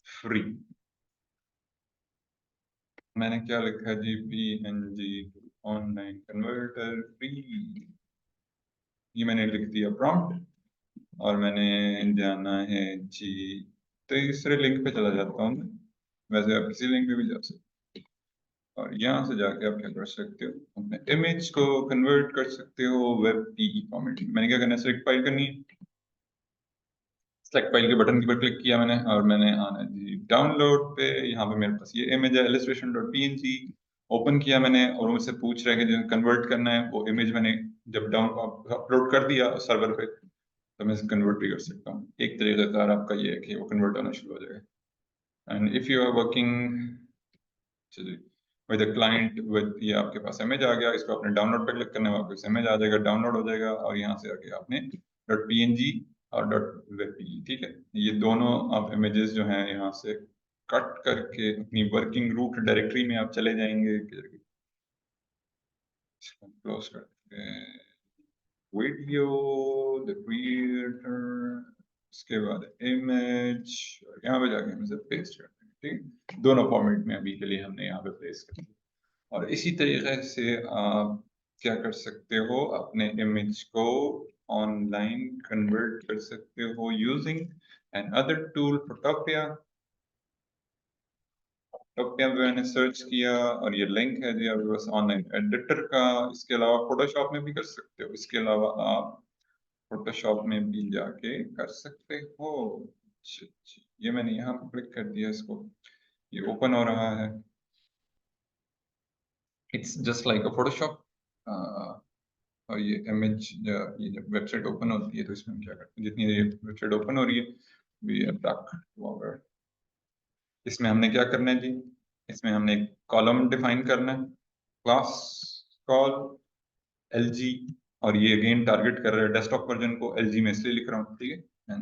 free. मैंने क्या लिखा जी, PNG to online converter free, ये मैंने लिख दिया प्रॉम्प्ट। और मैंने जाना है जी तीसरे लिंक पे चला जाता हूँ मैं। वैसे आप किसी लिंक पे भी जा सकते हो, और यहाँ से जाके आप क्या कर सकते हो, अपने इमेज को कन्वर्ट कर सकते हो वेब पी फॉर्मेट में। मैंने क्या करना है, सिलेक्ट फाइल करनी है, सेलेक्ट फाइल के बटन के ऊपर क्लिक किया मैंने, और मैंने आना है जी डाउनलोड पे। यहाँ पे मेरे पास ये इमेज है illustration डॉट png, ओपन किया मैंने, और मुझसे पूछ रहा है कि जो कन्वर्ट करना है वो इमेज मैंने जब डाउन अपलोड कर दिया सर्वर पे, तो मैं इसे कन्वर्ट भी कर सकता हूँ। एक तरीका आपका ये है कि वो कन्वर्ट होना शुरू हो जाएगा। And if you are working चलिए विद द क्लाइंट विद, ये आपके पास इमेज आ गया, इसको आपने डाउनलोड पे क्लिक करने वापस इमेज आ जाएगा, डाउनलोड हो जाएगा, और यहाँ से आके आपने डॉट पीएनजी और डॉट वेबपी, ठीक है, ये दोनों आप इमेजेस जो हैं यहाँ से कट करके अपनी वर्किंग रूट डायरेक्टरी में आप चले जाएंगे। क्लोज करके वीडियो, द क्रिएटर, उसके बाद इमेज, और यहाँ पे जाके हम इसे पेस्ट करते हैं, ठीक, दोनों फॉर्मेट में अभी के लिए हमने यहाँ पे प्लेस कर दिया। और इसी तरीके से आप क्या कर सकते हो, अपने इमेज को ऑनलाइन कन्वर्ट कर सकते हो using an other tool Photopea. Photopea पे मैंने सर्च किया, और ये लिंक है जी आपके पास ऑनलाइन एडिटर का। इसके अलावा फोटोशॉप में भी कर सकते हो, इसके अलावा आप फोटोशॉप में भी जाके कर सकते हो। अच्छा, अच्छा, ये मैंने यहाँ पे क्लिक कर दिया, इसको ये ओपन हो रहा है। It's just like a Photoshop. और ये इमेज, ये जब वेबसाइट ओपन होती है तो इसमें हम क्या करते हैं, जितनी ये वेबसाइट ओपन हो रही है, we are back to our, इसमें हमने क्या करना है जी, इसमें हमने एक कॉलम डिफाइन करना है, क्लास कॉल एलजी, और ये अगेन टारगेट कर रहा है डेस्कटॉप वर्जन को, एलजी में इसलिए लिख रहा हूँ, ठीक है।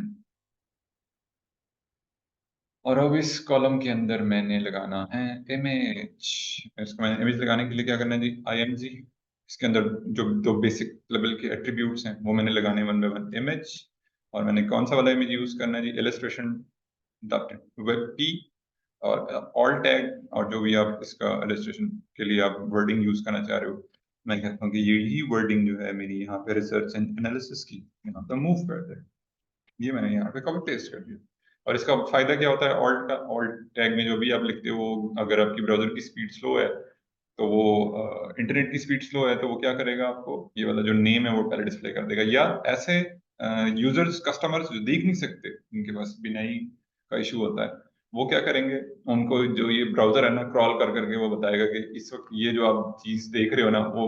और अब इस कॉलम के अंदर मैंने लगाना है इमेज। इसको मैंने इमेज लगाने के लिए क्या करना है जी, आईएमजी, इसके अंदर जो दो बेसिक लेवल के एट्रीब्यूट्स हैं वो मैंने लगाने वन बाय वन इमेज। और मैंने कौन सा वाला इमेज यूज करना है जी, इलस्ट्रेशन डॉट वेब पी, और ऑल टैग, और जो भी आप इसका इलस्ट्रेशन के लिए आप वर्डिंग यूज करना चाह रहे हो, मैं कहता हूँ कि यही वर्डिंग जो है मेरी यहाँ पे रिसर्च एंड एनालिसिस की, यहाँ पे मूव कर दे। ये मैंने यहाँ पे कॉपी पेस्ट कर दिया। और इसका फायदा क्या होता है, ऑल्ट का, ऑल्ट टैग में जो भी आप लिखते हो, अगर आपकी ब्राउजर की स्पीड स्लो है, तो वो इंटरनेट की स्पीड स्लो है, तो वो क्या करेगा, आपको ये वाला जो नेम है वो पहले डिस्प्ले कर देगा। या ऐसे यूजर्स, कस्टमर्स जो देख नहीं सकते, उनके पास बिनाई का इशू होता है, वो क्या करेंगे, उनको जो ये ब्राउजर है ना, क्रॉल कर करके वो बताएगा कि इस वक्त ये जो आप चीज देख रहे हो ना, वो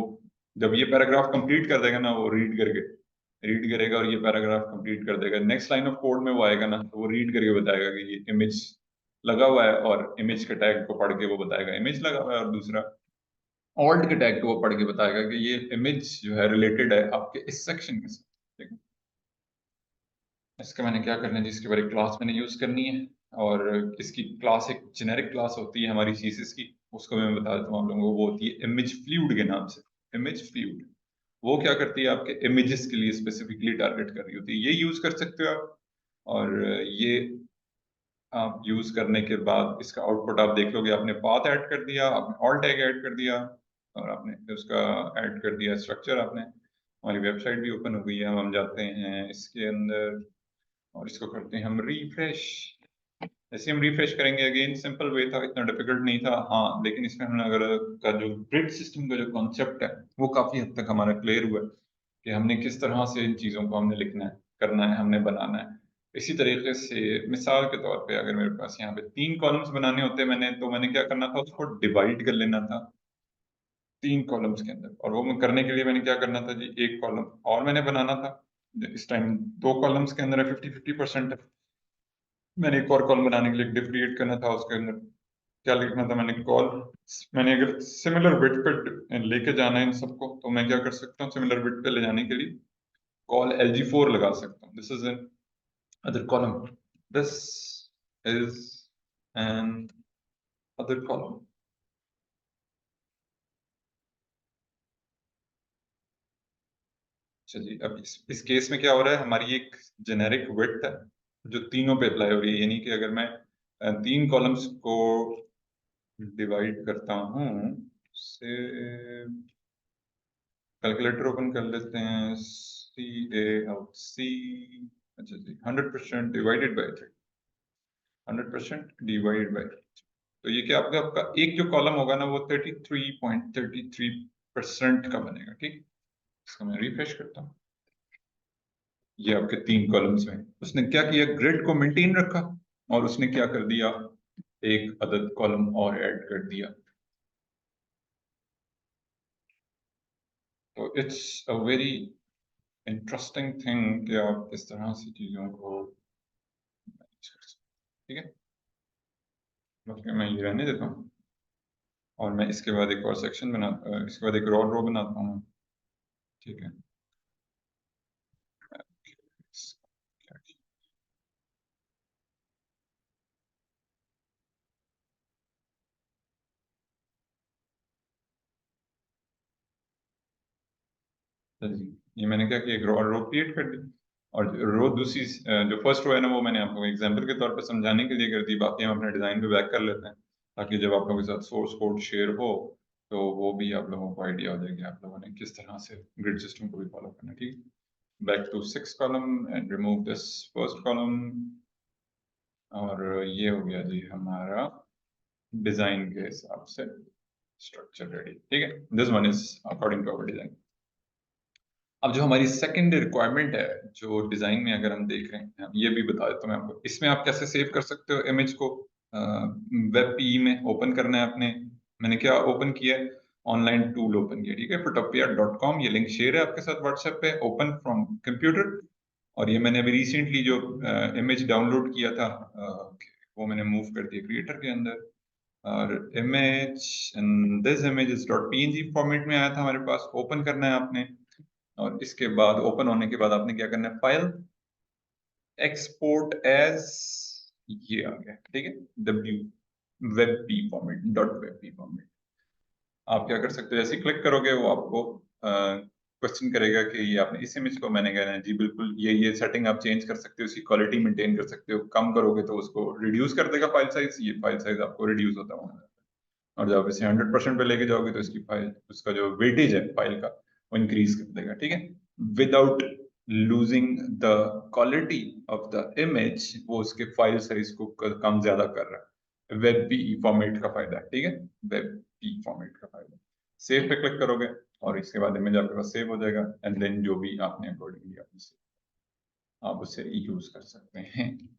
जब ये पैराग्राफ कंप्लीट कर देगा ना, वो रीड करेगा, और ये पैराग्राफ कंप्लीट कर देगा, नेक्स्ट लाइन ऑफ कोड में वो आएगा ना, तो वो रीड करके बताएगा कि ये इमेज लगा हुआ है, और इमेज के टैग को पढ़ के वो बताएगा इमेज लगा हुआ है। और दूसरा ऑल्ट के टैग को वो पढ़ के बताएगा कि ये इमेज जो है रिलेटेड है आपके इस सेक्शन के साथ, ठीक है। इसका मैंने क्या करना है जी, इसके बारे में क्लास मैंने यूज करनी है, और इसकी क्लास एक जेनेरिक क्लास होती है हमारी सीसीएस की, उसको मैं बता देता हूँ आप लोगों को, वो होती है इमेज फ्लूइड के नाम से। इमेज फ्लूइड वो क्या करती है, आपके इमेजेस के लिए स्पेसिफिकली टारगेट कर रही होती है, ये यूज कर सकते हो आप। और ये आप यूज करने के बाद इसका आउटपुट आप देख लोगे, आपने पाथ ऐड कर दिया, आपने ऑल टैग ऐड कर दिया, और आपने उसका ऐड कर दिया स्ट्रक्चर, आपने, हमारी वेबसाइट भी ओपन हो गई है। अब हम जाते हैं इसके अंदर, और इसको करते हैं हम रिफ्रेश। जैसे हम रिफ्रेश करेंगे, अगेन सिंपल वे था, इतना डिफिकल्ट नहीं था, हाँ, लेकिन इसमें हमने अगर का जो ग्रिड सिस्टम का जो कॉन्सेप्ट है वो काफी हद तक हमारा क्लियर हुआ है, कि हमने किस तरह से इन चीजों को हमने लिखना है, करना है, हमने बनाना है। इसी तरीके से मिसाल के तौर पे अगर मेरे पास यहाँ पे 3 कॉलम्स बनाने होते मैंने, तो मैंने क्या करना था, उसको डिवाइड कर लेना था 3 कॉलम्स के अंदर। और वो मैं करने के लिए मैंने क्या करना था जी, एक कॉलम और मैंने बनाना था। इस टाइम 2 कॉलम्स के अंदर है, 50-50% है। मैंने एक और कॉलम बनाने के लिए डिव क्रिएट करना था, उसके अंदर क्या लिखना था, मैंने अगर सिमिलर बिट पे लेके जाना है इन सबको, तो मैं क्या कर सकता हूँ, सिमिलर बिट पे ले जाने के लिए कॉल LG4 लगा सकता हूँ। This is an other column, this is an other column. चलिए, अब इस केस में क्या हो रहा है, हमारी एक जेनेरिक विड्थ है जो तीनों पे अप्लाई हो रही है। यानी कि अगर मैं 3 कॉलम्स को डिवाइड करता हूँ, से कैलकुलेटर ओपन कर लेते हैं, सी, अच्छा जी, 100% डिवाइडेड बाई 3, 100% डिवाइडेड बाई, तो ये क्या आपका आपका एक जो कॉलम होगा ना, वो 33.33% का बनेगा। ठीक, इसको मैं रिफ्रेश करता हूँ। ये आपके 3 कॉलम्स में उसने क्या किया, ग्रिड को मेंटेन रखा, और उसने क्या कर दिया, एक अदद कॉलम और ऐड कर दिया। तो it's a very interesting thing कि आप किस तरह से चीजों को मैनेज कर सकते हैं। ठीक है, बल्कि मैं ये रहने देता हूँ, और मैं इसके बाद एक और सेक्शन इसके बाद एक रो बनाता हूँ। ठीक है, तो जी, ये मैंने क्या किया, एक रो क्रिएट कर दी, और रो दूसरी जो फर्स्ट रो है ना, वो मैंने आपको एग्जांपल के तौर पर समझाने के लिए कर दी। बाकी हम अपने डिजाइन पे बैक कर लेते हैं, ताकि जब आप लोगों के साथ सोर्स कोड शेयर हो, तो वो भी आप लोगों को आइडिया हो जाएगी आप लोगों ने किस तरह से ग्रिड सिस्टम को भी फॉलो करना है। ठीक, back to 6 column and remove this first column, और ये हो गया जी हमारा डिजाइन के हिसाब से स्ट्रक्चर रेडी। ठीक है, this one is according to our design. अब जो हमारी सेकंड रिक्वायरमेंट है, जो डिजाइन में अगर हम देख रहे हैं, ये भी बता देता हूँ मैं आपको। इसमें आप कैसे सेव कर सकते हो इमेज को, वेब पी में ओपन करना है आपने। मैंने क्या ओपन किया है, ऑनलाइन टूल ओपन किया। ठीक है, photopia.com, ये लिंक शेयर है आपके साथ व्हाट्सएप पे, ओपन फ्रॉम कंप्यूटर। और ये मैंने अभी रिसेंटली जो इमेज डाउनलोड किया था, वो मैंने मूव कर दिया क्रिएटर के अंदर। और image, this image is .png format में आया था हमारे पास। ओपन करना है आपने, और इसके बाद ओपन होने के बाद आपने क्या करना है, फाइल एक्सपोर्ट एज, ये आ गया। ठीक है, W web P format, .webp format. आप क्या कर सकते हो, जैसे क्लिक करोगे वो आपको क्वेश्चन करेगा कि ये आपने इस इमेज को, मैंने कहना है जी बिल्कुल, ये सेटिंग आप चेंज कर सकते हो, उसकी क्वालिटी मेंटेन कर सकते हो। कम करोगे तो उसको रिड्यूस कर देगा फाइल साइज, ये फाइल साइज आपको रिड्यूस होता होगा। और जब इसे 100% पे लेके जाओगे, तो इसकी फाइल, उसका जो वेटेज है फाइल का, वो इंक्रीज कर देगा। ठीक है, without losing the quality of the image, वो उसके फाइल साइज को कम ज्यादा कर रहा है। वेब पी फॉर्मेट का फायदा है। ठीक है, वेब पी फॉर्मेट का फायदा। सेव पे क्लिक करोगे, और इसके बाद इमेज आपके पास सेव हो जाएगा, एंड देन जो भी आपने अकॉर्डिंगली आप उसे यूज कर सकते हैं।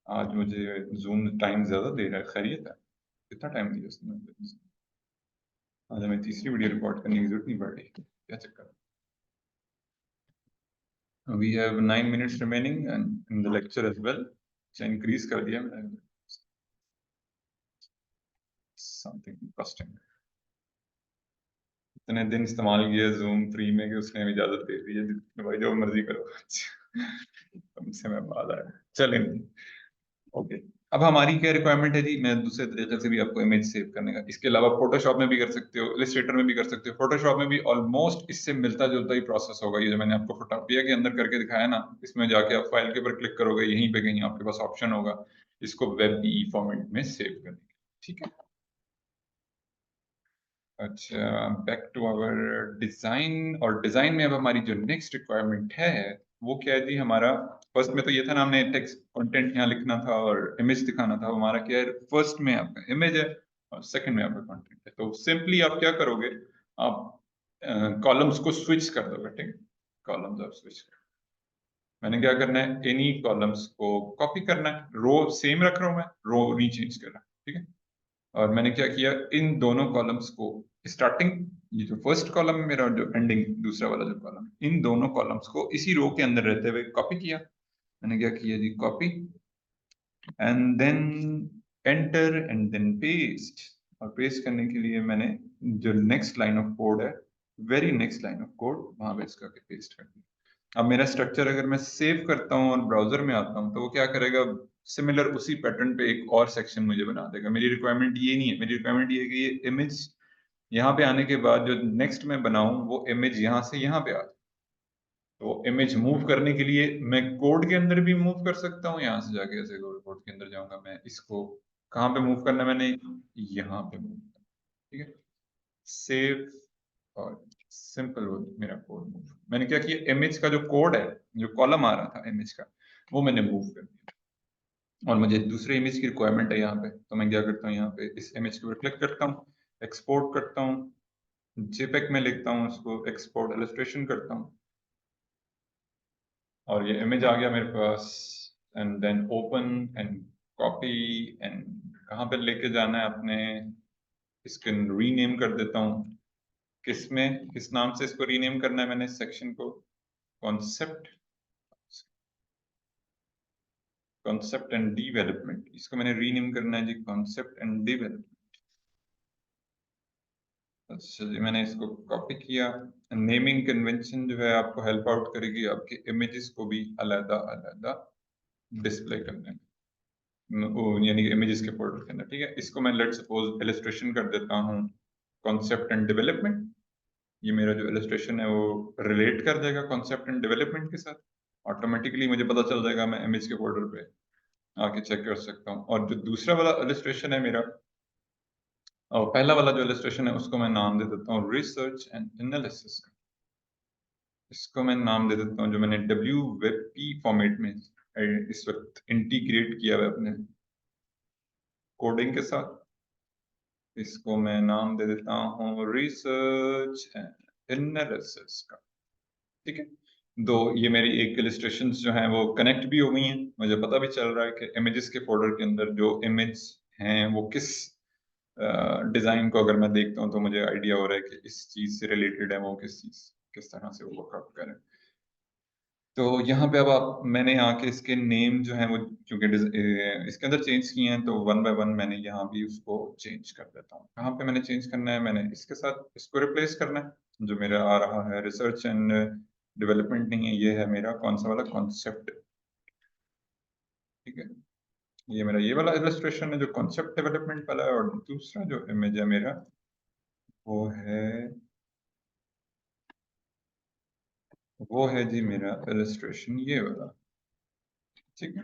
आज मुझे जूम टाइम ज्यादा दे रहा है, खैरियत है? कितना टाइम दिया उसने? आज हमें तीसरी वीडियो रिकॉर्ड करने की जरूरत नहीं पड़ रही, क्या चक्कर? We have 9 minutes remaining in the lecture as well. Increase कर दिया मैंने, समथिंग इंटरेस्टिंग। इतने दिन इस्तेमाल किया जूम फ्री में कि उसने हमें इजाजत दे दी है, भाई जो मर्जी करो। तुमसे मैं बात आया, चलें। ओके, अब हमारी क्या रिक्वायरमेंट है जी, मैं दूसरे तरीके से भी आपको इमेज सेव करने का, इसके अलावा फोटोशॉप में भी कर सकते हो, इलिस्ट्रेटर में भी कर सकते हो। फोटोशॉप में भी ऑलमोस्ट इससे मिलता जुलता ही प्रोसेस होगा। ये जो मैंने आपको फोटोपिया के अंदर करके दिखाया ना, इसमें जाके आप फाइल के ऊपर क्लिक करोगे, यहीं पे कहीं आपके पास ऑप्शन होगा इसको वेब पी फॉर्मेट में सेव करने का। ठीक है, अच्छा, बैक टू आवर डिजाइन। और डिजाइन में अब हमारी जो नेक्स्ट रिक्वायरमेंट है, वो क्या है जी हमारा। फर्स्ट में तो ये था ना, हमने टेक्स्ट कंटेंट यहाँ लिखना था और इमेज दिखाना था। हमारा क्या है, फर्स्ट में आपका इमेज है, और सेकंड में आपका कंटेंट है। तो सिंपली आप क्या करोगे, आप कॉलम्स को स्विच कर दोगे। ठीक, कॉलम्स आप स्विच कर, मैंने क्या करना है, इन्हीं कॉलम्स को कॉपी करना है, रो सेम रख रहा हूं मैं, रो नहीं चेंज कर रहा, ठीक है। और मैंने क्या किया, इन दोनों कॉलम्स को स्टार्टिंग, ये जो फर्स्ट कॉलम है मेरा, जो एंडिंग दूसरा वाला जो कॉलम, इन दोनों कॉलम्स को इसी रो के अंदर रहते हुए कॉपी किया। मैंने क्या किया जी, copy and then enter and then paste. और पेस्ट करने के लिए मैंने जो नेक्स्ट लाइन ऑफ कोड है, very next line of code, वहां पे इसका पेस्ट कर दिया। अब मेरा स्ट्रक्चर अगर मैं सेव करता हूँ और ब्राउजर में आता हूँ तो वो क्या करेगा, सिमिलर उसी पैटर्न पे एक और सेक्शन मुझे बना देगा। मेरी रिक्वायरमेंट ये नहीं है, मेरी रिक्वायरमेंट ये है कि ये इमेज यहाँ पे आने के बाद जो नेक्स्ट मैं बनाऊं वो इमेज यहाँ से यहाँ पे आ जाए। तो इमेज मूव करने के लिए मैं कोड के अंदर भी मूव कर सकता हूँ, यहाँ से जाके ऐसे कोड के अंदर जाऊंगा मैं, इसको कहाँ पे मूव करना है मैंने, यहाँ पे मूव करना, ठीक है। सेव और सिंपल वो मेरा कोड मूव, मैंने क्या किया, इमेज का जो कोड है, जो कॉलम आ रहा था इमेज का, वो मैंने मूव कर दिया। और मुझे दूसरे इमेज की रिक्वायरमेंट है यहाँ पे, तो मैं क्या करता हूँ, यहाँ पे इस इमेज के ऊपर क्लिक करता हूँ, एक्सपोर्ट करता हूँ, जेपेग में लिखता हूँ, उसको एक्सपोर्ट इलस्ट्रेशन करता हूँ, और ये इमेज आ गया मेरे पास। And then open and copy and कहाँ पे लेके जाना है आपने, इसको रीनेम कर देता हूँ। किस नाम से इसको रीनेम करना है, मैंने सेक्शन को कॉन्सेप्ट, कॉन्सेप्ट एंड डेवलपमेंट, इसको मैंने रीनेम करना है जी, कॉन्सेप्ट एंड डेवलपमेंट। अच्छा जी, मैंने इसको कॉपी किया। नेमिंग कन्वेंशन जो है आपको हेल्प आउट करेगी आपके इमेजेस को भी अलग अलग डिस्प्ले करने में, यानी कि इमेजेस के फोल्डर के अंदर, ठीक है। इसको मैं लेट सपोज इलस्ट्रेशन कर देता हूँ, कॉन्सेप्ट एंड डेवलपमेंट। ये मेरा जो इलस्ट्रेशन है वो रिलेट कर देगा कॉन्सेप्ट एंड डेवलपमेंट के साथ, ऑटोमेटिकली मुझे पता चल जाएगा, मैं इमेज के फोल्डर पे आके चेक कर सकता हूँ। और जो दूसरा वाला इलस्ट्रेशन है मेरा, और पहला वाला जो इलस्ट्रेशन है उसको मैं नाम दे देता हूँ रिसर्च एंड एनालिसिस का। इसको मैं नाम दे देता हूँ, जो मैंने WebP फॉर्मेट में इस वक्त इंटीग्रेट किया हुआ है अपने कोडिंग के साथ, इसको मैं नाम दे देता हूँ रिसर्च एंड एनालिसिस का, ठीक है। दो ये मेरी एक इलस्ट्रेशंस जो हैं वो कनेक्ट भी हो गई हैं, मुझे पता भी चल रहा है कि इमेजेस के फोल्डर के अंदर जो इमेज हैं वो किस डिजाइन को अगर मैं देखता हूँ तो मुझे आइडिया हो रहा है कि इस चीज से रिलेटेड है वो, किस तरह से वो वर्कआउट करें। तो यहाँ पे अब आप, मैंने आके इसके नेम जो है वो क्योंकि इसके अंदर चेंज किए हैं, तो वन बाय वन मैंने यहाँ भी उसको चेंज कर देता हूँ। कहाँ पे मैंने चेंज करना है, मैंने इसके साथ इसको रिप्लेस करना है। जो मेरा आ रहा है रिसर्च एंड डेवलपमेंट नहीं है, ये है मेरा कौन सा वाला, कॉन्सेप्ट, ठीक है। ये मेरा ये वाला इलस्ट्रेशन है जो कॉन्सेप्ट डेवलपमेंट वाला है, और दूसरा जो इमेज है मेरा वो है जी मेरा इलस्ट्रेशन ये वाला, ठीक है।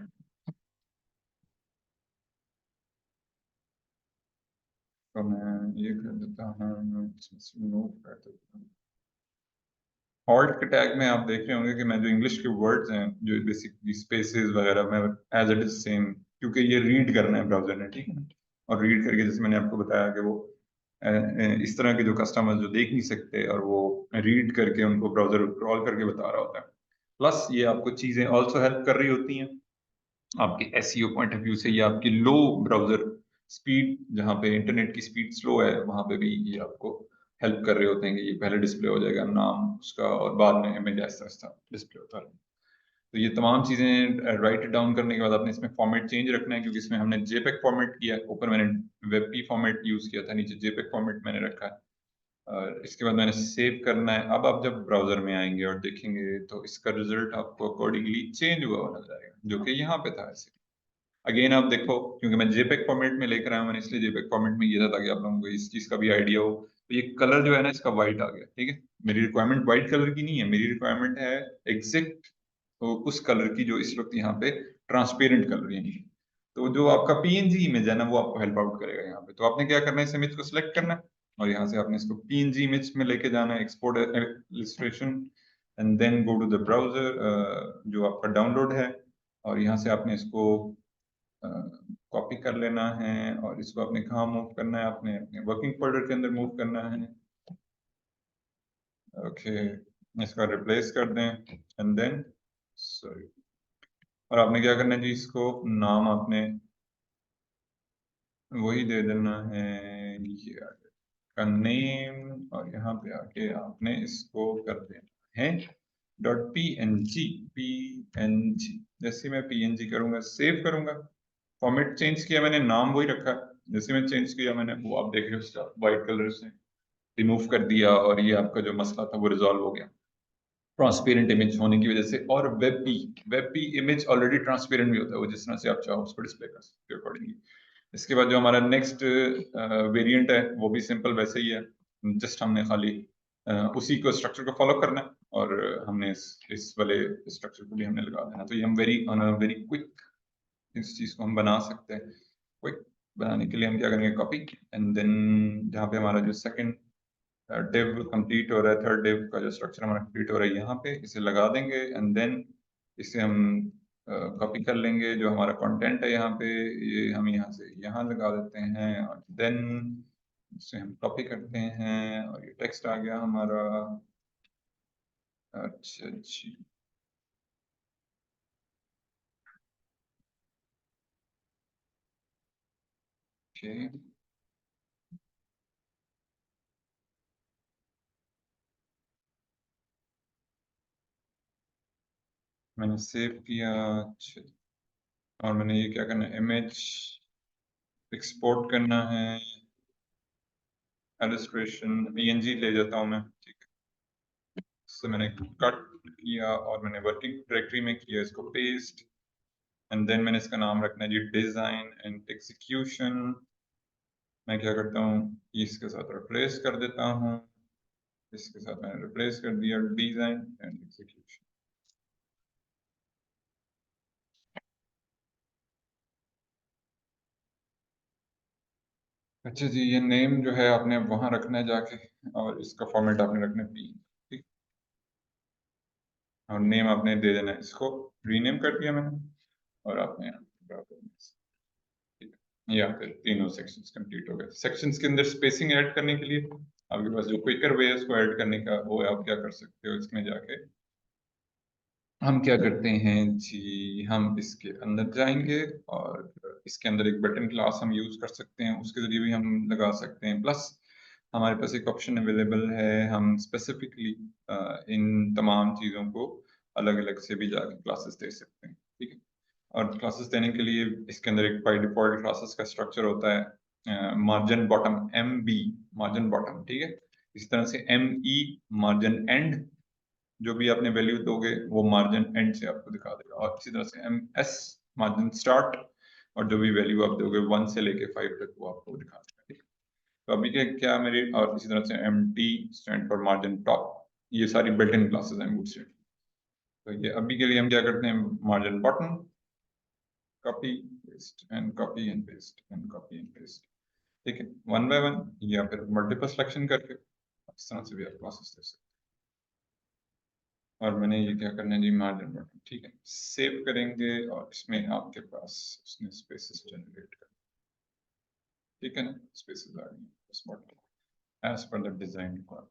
तो मैं ये कर देता हूँ, मूव कर देता हूँ। ऑल्ट के टैग में आप देख रहे होंगे कि मैं जो इंग्लिश के वर्ड्स हैं, जो बेसिकली स्पेसेस वगैरह, मैं एज इट इज सेम, क्योंकि ये रीड करना है ब्राउजर ने, ठीक है ना। और रीड करके जैसे मैंने आपको बताया कि वो इस तरह के जो कस्टमर्स जो देख नहीं सकते, और वो रीड करके उनको ब्राउजर क्रॉल करके बता रहा होता है। प्लस ये आपको चीजें ऑल्सो हेल्प कर रही होती हैं आपके एसईओ पॉइंट ऑफ व्यू से, ये आपकी लो ब्राउजर स्पीड, जहाँ पे इंटरनेट की स्पीड स्लो है, वहां पे भी ये आपको हेल्प कर रहे होते हैं कि ये पहले डिस्प्ले हो जाएगा नाम उसका, और बाद में इमेज ऐसा ऐसा डिस्प्ले होता है। तो ये तमाम चीजें राइट डाउन करने के बाद आपने इसमें फॉर्मेट चेंज रखना है, क्योंकि इसमें हमने जेपेग फॉर्मेट किया, ऊपर मैंने वेबपी फॉर्मेट यूज किया था, नीचे जेपेग फॉर्मेट मैंने रखा है। और इसके बाद मैंने सेव करना है। अब आप जब ब्राउजर में आएंगे और देखेंगे तो इसका रिजल्ट आपको अकॉर्डिंगली चेंज हुआ हुआ नजर आएगा, जो कि यहाँ पे था ऐसे। अगेन आप देखो, क्योंकि मैं जेपेग फॉर्मेट में लेकर आया हूं, मैंने इसलिए जेपेग फॉर्मेट में किया था ताकि आप लोगों को इस चीज का भी आइडिया हो। तो ये कलर जो है ना इसका व्हाइट आ गया, ठीक है। मेरी रिक्वायरमेंट व्हाइट कलर की नहीं है, मेरी रिक्वायरमेंट है एग्जैक्ट उस कलर की जो इस वक्त यहाँ पे ट्रांसपेरेंट कलर, यानी तो जो आपका पीएनजी इमेज है ना वो आपको हेल्प आउट करेगा यहाँ पे। तो आपने क्या करना है, इस इमेज को सिलेक्ट करना है, और यहाँ से आपने इसको पीएनजी इमेज में लेके जाना है, export illustration, and then go to the browser जो आपका डाउनलोड है, और यहाँ से आपने इसको कॉपी कर लेना है, और इसको आपने कहाँ मूव करना है, आपने अपने वर्किंग फोल्डर के अंदर मूव करना है। ओके, इसका रिप्लेस कर दें, एंड देन सॉरी। और आपने क्या करना है जी, इसको नाम आपने वही दे देना है, ये का नेम, और यहाँ पे आके आपने इसको कर देना है .png। जैसे मैं png करूंगा, सेव करूंगा, फॉर्मेट चेंज किया मैंने, नाम वही रखा। जैसे मैं चेंज किया मैंने, वो आप देख रहे हो उसका व्हाइट कलर से रिमूव कर दिया, और ये आपका जो मसला था वो रिजॉल्व हो गया ट्रांसपेरेंट इमेज होने की वजह से। और web P image already transparent भी होता है, वो जिस तरह से आप चाहो उसको डिस्प्ले कर सकते हो अकॉर्डिंगली। इसके बाद जो हमारा नेक्स्ट वेरिएंट है वो भी सिंपल वैसे ही है, जस्ट हमने खाली उसी को स्ट्रक्चर को फॉलो करना है, और हमने इस वाले स्ट्रक्चर को भी हमने लगा देना। तो ये हम वेरी क्विक इस चीज को हम बना सकते हैं। क्विक बनाने के लिए हम क्या करेंगे, कॉपी, एंड देन जहाँ पे हमारा जो सेकंड डिव कंप्लीट हो रहा है, थर्ड डिव का जो स्ट्रक्चर हमारा कंप्लीट हो रहा है, यहाँ पे इसे लगा देंगे, एंड देन इसे हम कॉपी कर लेंगे। जो हमारा कंटेंट है यहाँ पे, ये हम यहाँ से यहाँ लगा देते हैं, और देन इसे हम कॉपी करते हैं, और ये टेक्स्ट आ गया हमारा। अच्छा जी, ओके, मैंने सेव किया। अच्छा, और मैंने ये क्या करना है, इमेज एक्सपोर्ट करना है, एलिस्ट्रेशन पीएनजी ले जाता हूँ मैं, ठीक है। इससे मैंने कट किया, और मैंने वर्किंग डायरेक्टरी में किया इसको पेस्ट, एंड देन मैंने इसका नाम रखना है जी डिजाइन एंड एग्जीक्यूशन। मैं क्या करता हूँ, इसके साथ रिप्लेस कर देता हूँ, इसके साथ मैंने रिप्लेस कर दिया डिजाइन एंड एग्जीक्यूशन। अच्छा जी, ये नेम जो है आपने वहां रखना है जाके, और इसका फॉर्मेट आपने रखना है पी, ठीक। और नेम आपने दे देना है, इसको रीनेम कर दिया मैंने, और आपने या फिर तीनों सेक्शंस कंप्लीट हो गए। सेक्शंस के अंदर स्पेसिंग ऐड करने के लिए आपके पास जो क्विकर वे है उसको ऐड करने का, वो आप क्या कर सकते हो, इसमें जाके हम क्या करते हैं जी, हम इसके अंदर जाएंगे, और इसके अंदर एक बटन क्लास हम यूज कर सकते हैं, उसके जरिए भी हम लगा सकते हैं। प्लस हमारे पास एक ऑप्शन अवेलेबल है, हम स्पेसिफिकली इन तमाम चीज़ों को अलग अलग से भी जाके क्लासेस दे सकते हैं, ठीक है। और क्लासेस देने के लिए इसके अंदर एक बाय डिफॉल्ट क्लासेस का स्ट्रक्चर होता है, margin bottom MB, margin bottom, ठीक है। इस तरह से ME मार्जिन एंड, जो भी आपने वैल्यू दोगे वो मार्जिन एंड से आपको दिखा देगा, और इसी तरह से MS मार्जिन स्टार्ट, और जो भी वैल्यू आप दोगे 1 से लेके 5 तक वो आपको दिखा देगा, ठीक है। तो अभी के क्या मेरी, और इसी तरह से MT stand for margin top, ये सारी बिल्ट इन क्लासेस हैं बूटस्ट्रैप। तो ये अभी के लिए हम क्या करते हैं, margin bottom, copy paste and copy and paste and copy and paste, ठीक है, वन बाय वन, या फिर मल्टीपल सिलेक्शन करके इस तरह से भी आप क्लासेस दे सकते हैं। और मैंने ये क्या करना है जी, मार्जिन बटन, ठीक है, सेव करेंगे, और इसमें आपके पास उसने स्पेसेस जनरेट कर, ठीक है ना, स्पेसेस आ गई इस button as per the design requirement.